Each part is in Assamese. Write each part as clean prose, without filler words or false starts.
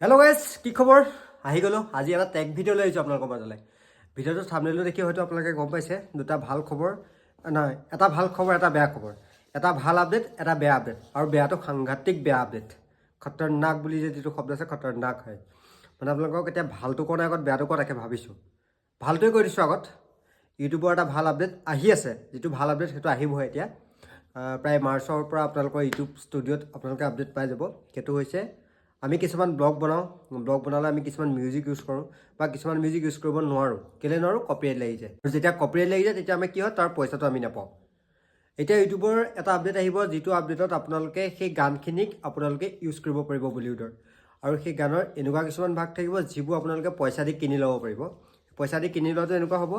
হেল্ল' গাইজ, কি খবৰ? আহি গ'লোঁ। আজি এটা টেক ভিডিঅ' লৈ আহিছোঁ আপোনালোকৰ মাজলৈ। ভিডিঅ'টো থাম্বনেইলটো দেখি হয়তো আপোনালোকে গম পাইছে দুটা ভাল খবৰ, নহয় এটা ভাল খবৰ, এটা বেয়া খবৰ। এটা ভাল আপডেট, এটা বেয়া আপডেট। আৰু বেয়াটো সাংঘাতিক বেয়া আপডেট। খতৰনাক বুলি যিটো শব্দ আছে, খতৰনাক হয়। মানে আপোনালোকক এতিয়া ভালটো কোৱাৰ আগত বেয়াটো কোৱা তাকে ভাবিছোঁ। ভালটোৱে কৈ দিছোঁ আগত। ইউটিউবৰ এটা ভাল আপডেট আহি আছে। যিটো ভাল আপডেট সেইটো আহিবহে এতিয়া। প্ৰায় মাৰ্চৰ পৰা আপোনালোকৰ ইউটিউব ষ্টুডিঅ'ত আপোনালোকে আপডেট পাই যাব। সেইটো হৈছে আমি কিছুমান ব্লগ বনালে আমি কিছুমান মিউজিক ইউজ কৰোঁ বা কিছুমান মিউজিক ইউজ কৰিব নোৱাৰোঁ। কেলৈ নোৱাৰোঁ? কপিৰাইট লাগি যায়। আৰু যেতিয়া কপিৰাইট লাগি যায় তেতিয়া আমি কি হয়, তাৰ পইচাটো আমি নাপাওঁ। এতিয়া ইউটিউবৰ এটা আপডেট আহিব, যিটো আপডেটত আপোনালোকে সেই গানখিনিক আপোনালোকে ইউজ কৰিব পাৰিব বলিউডৰ। আৰু সেই গানৰ এনেকুৱা কিছুমান ভাগ থাকিব যিবোৰ আপোনালোকে পইচা দি কিনি ল'ব পাৰিব। পইচা দি কিনি লোৱাটো এনেকুৱা হ'ব,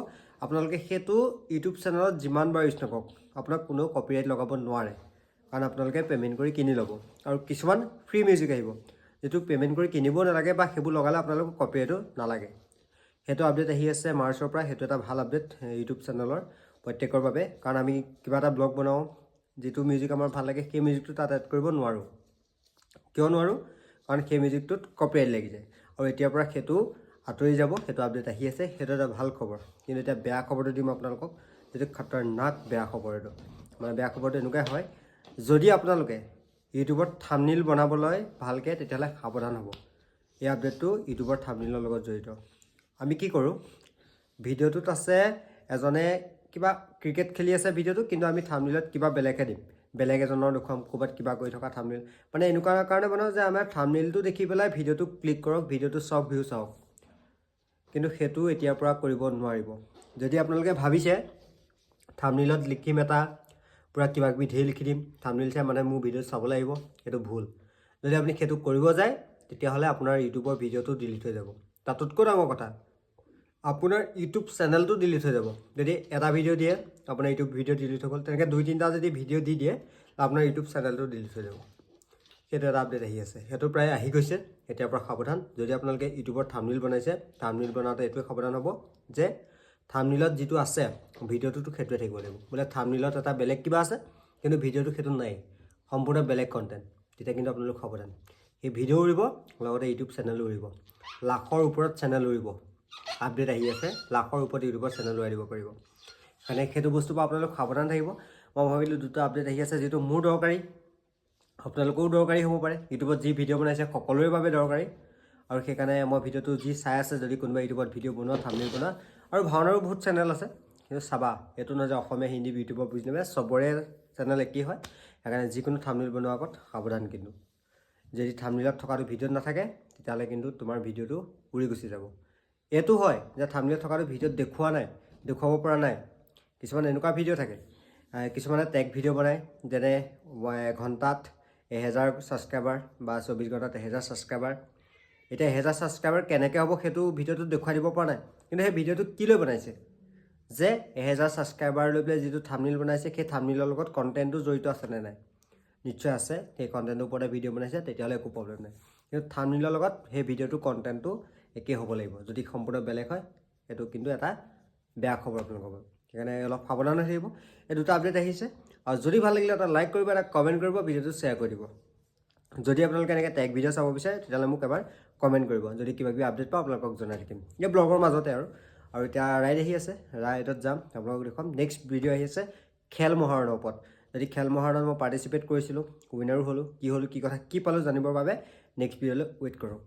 আপোনালোকে সেইটো ইউটিউব চেনেলত যিমান বাৰ ইউজ নকৰক আপোনাক কোনেও কপিৰাইট লগাব নোৱাৰে, কাৰণ আপোনালোকে পে'মেণ্ট কৰি কিনি ল'ব। আৰু কিছুমান ফ্ৰী মিউজিক আহিব, যিটো পে'মেণ্ট কৰি কিনিবও নালাগে বা সেইবোৰ লগালে আপোনালোকক কপিৰাইটো নালাগে। সেইটো আপডেট আহি আছে মাৰ্চৰ পৰা। সেইটো এটা ভাল আপডেট ইউটিউব চেনেলৰ প্ৰত্যেকৰ বাবে, কাৰণ আমি কিবা এটা ব্লগ বনাওঁ, যিটো মিউজিক আমাৰ ভাল লাগে সেই মিউজিকটো তাত এড কৰিব নোৱাৰোঁ। কিয় নোৱাৰোঁ? কাৰণ সেই মিউজিকটোত কপিৰাইট লাগি যায়। আৰু এতিয়াৰ পৰা সেইটো আঁতৰি যাব। সেইটো আপডেট আহি আছে। সেইটো এটা ভাল খবৰ। কিন্তু এতিয়া বেয়া খবৰটো দিম আপোনালোকক, যিটো খতৰনাক বেয়া খবৰ। এইটো মানে বেয়া খবৰটো এনেকুৱাই হয়, যদি আপোনালোকে ইউটিউবত থাম্বনেইল বনাবলৈ ভালকৈ, তেতিয়াহ'লে সাৱধান হ'ব। এই আপডেটটো ইউটিউবৰ থাম্বনেইলৰ লগত জড়িত। আমি কি কৰোঁ, ভিডিঅ'টোত আছে এজনে কিবা ক্ৰিকেট খেলি আছে ভিডিঅ'টো, কিন্তু আমি থাম্বনেইলত কিবা বেলেগহে দিম। বেলেগ এজনৰ দেখুৱাম ক'ৰবাত কিবা কৰি থকা থাম্বনেইল। মানে এনেকুৱা কাৰণে বনাওঁ যে আমাৰ থাম্বনেইলটো দেখি পেলাই ভিডিঅ'টো ক্লিক কৰক, ভিডিঅ'টো চব ভিউ চাওক। কিন্তু সেইটো এতিয়াৰ পৰা কৰিব নোৱাৰিব। যদি আপোনালোকে ভাবিছে থাম্বনেইলত লিখিম এটা পূৰা কিবা কিবি ধেৰ লিখি দিম, থাম্বনেইল চাই মানে মোৰ ভিডিঅ' চাবলৈ আহিব, সেইটো ভুল। যদি আপুনি সেইটো কৰিব যায়, তেতিয়াহ'লে আপোনাৰ ইউটিউবৰ ভিডিঅ'টো ডিলিট হৈ যাব। তাতোতকৈ ডাঙৰ কথা, আপোনাৰ ইউটিউব চেনেলটো ডিলিট হৈ যাব। যদি এটা ভিডিঅ' দিয়ে আপোনাৰ ইউটিউব ভিডিঅ' ডিলিট হৈ গ'ল, তেনেকৈ 2-3টা যদি ভিডিঅ' দি দিয়ে, আপোনাৰ ইউটিউব চেনেলটো ডিলিট হৈ যাব। সেইটো এটা আপডেট আহি আছে। সেইটো প্ৰায় আহি গৈছে। এতিয়াৰ পৰা সাৱধান। যদি আপোনালোকে ইউটিউবৰ থাম্বনেইল বনাইছে, থাম্বনেইল বনাওঁতে এইটোৱে সাৱধান হ'ব যে থাম্বনেইলত যিটো আছে ভিডিঅ'টোতো সেইটোৱে থাকিব লাগিব। বোলে থাম্বনেইলত এটা বেলেগ কিবা আছে, কিন্তু ভিডিঅ'টো সেইটো নাই, সম্পূৰ্ণ বেলেগ কণ্টেণ্ট, তেতিয়া কিন্তু আপোনালোক সাৱধান। সেই ভিডিঅ' উৰিব, লগতে ইউটিউব চেনেলো উৰিব। লাখৰ ওপৰত চেনেল উৰিব। আপডেট আহি আছে, লাখৰ ওপৰত ইউটিউবৰ চেনেল উৰাই দিব পাৰিব। সেইকাৰণে সেইটো বস্তুৰ পৰা আপোনালোক সাৱধান থাকিব। মই ভাবিলোঁ দুটা আপডেট আহি আছে, যিটো মোৰ দৰকাৰী, আপোনালোকৰো দৰকাৰী হ'ব পাৰে। ইউটিউবত যি ভিডিঅ' বনাইছে সকলোৰে বাবে দৰকাৰী। আৰু সেইকাৰণে মই ভিডিঅ'টো যি চাই আছে, যদি কোনোবা ইউটিউবত ভিডিঅ' বনোৱা, থাম্বনেইল বনোৱা, আৰু ভাওনাৰো বহুত চেনেল আছে, কিন্তু চাবা এইটো নহয় যে অসমীয়া হিন্দী ইউটিউবৰ বুজি নাপায়, চবৰে চেনেল একেই হয়। সেইকাৰণে যিকোনো থাম্বনেইল বনোৱাৰ আগত সাৱধান। কিন্তু যদি থাম্বনেইলত থকাটো ভিডিঅ'ত নাথাকে, তেতিয়াহ'লে কিন্তু তোমাৰ ভিডিঅ'টো উৰি গুচি যাব। এইটো হয় যে থাম্বনেইলত থকাটো ভিডিঅ'ত দেখুৱাব পৰা নাই। কিছুমান এনেকুৱা ভিডিঅ' থাকে, কিছুমানে টেক ভিডিঅ' বনায়, যেনে এঘণ্টাত 1000 ছাবস্ক্ৰাইবাৰ বা 24 ঘণ্টাত 1000 ছাবস্ক্ৰাইবাৰ। এতিয়া 1000 ছাবস্ক্ৰাইবাৰ কেনেকৈ হ'ব সেইটো ভিডিঅ'টোত দেখুৱাই দিব পৰা নাই। কিন্তু সেই ভিডিঅ'টো কি লৈ বনাইছে, যে 1000 ছাবস্ক্ৰাইবাৰ লৈ পেলাই যিটো থাম্বনেইল বনাইছে, সেই থাম্বনেইলৰ লগত কণ্টেণ্টটো জড়িত আছেনে নাই? নিশ্চয় আছে। সেই কণ্টেণ্টৰ ওপৰতে ভিডিঅ' বনাইছে, তেতিয়াহ'লে একো প্ৰব্লেম নাই। কিন্তু থাম্বনেইলৰ লগত সেই ভিডিঅ'টোৰ কণ্টেণ্টটো একেই হ'ব লাগিব। যদি সম্পূৰ্ণ বেলেগ হয়, সেইটো কিন্তু এটা বেয়া খবৰ আপোনালোকৰ। সেইকাৰণে অলপ সাৱধান হৈ থাকিব। এই দুটা আপডেট আহিছে। আৰু যদি ভাল লাগিলে এটা লাইক কৰিব, এটা কমেণ্ট কৰিব, ভিডিঅ'টো শ্বেয়াৰ কৰি দিব। যদি আপোনালোকে এনেকৈ টেক ভিডিঅ' চাব বিচাৰে, তেতিয়াহ'লে মোক এবাৰ কমেণ্ট কৰিব। যদি কিবা কিবি আপডেট পাওঁ আপোনালোকক জনাই থাকিম, এই ব্লগৰ মাজতে আৰু এতিয়া ৰাইড আহি আছে, ৰাইডত যাম, আপোনালোকক দেখুৱাম। নেক্সট ভিডিঅ' আহি আছে খেল মহাৰণৰ ওপৰত। যদি খেল মহাৰণত মই পাৰ্টিচিপেট কৰিছিলোঁ, উইনাৰো হ'লোঁ, কি কথা কি পালোঁ জানিবৰ বাবে নেক্সট ভিডিঅ'লৈ ৱেইট কৰোঁ।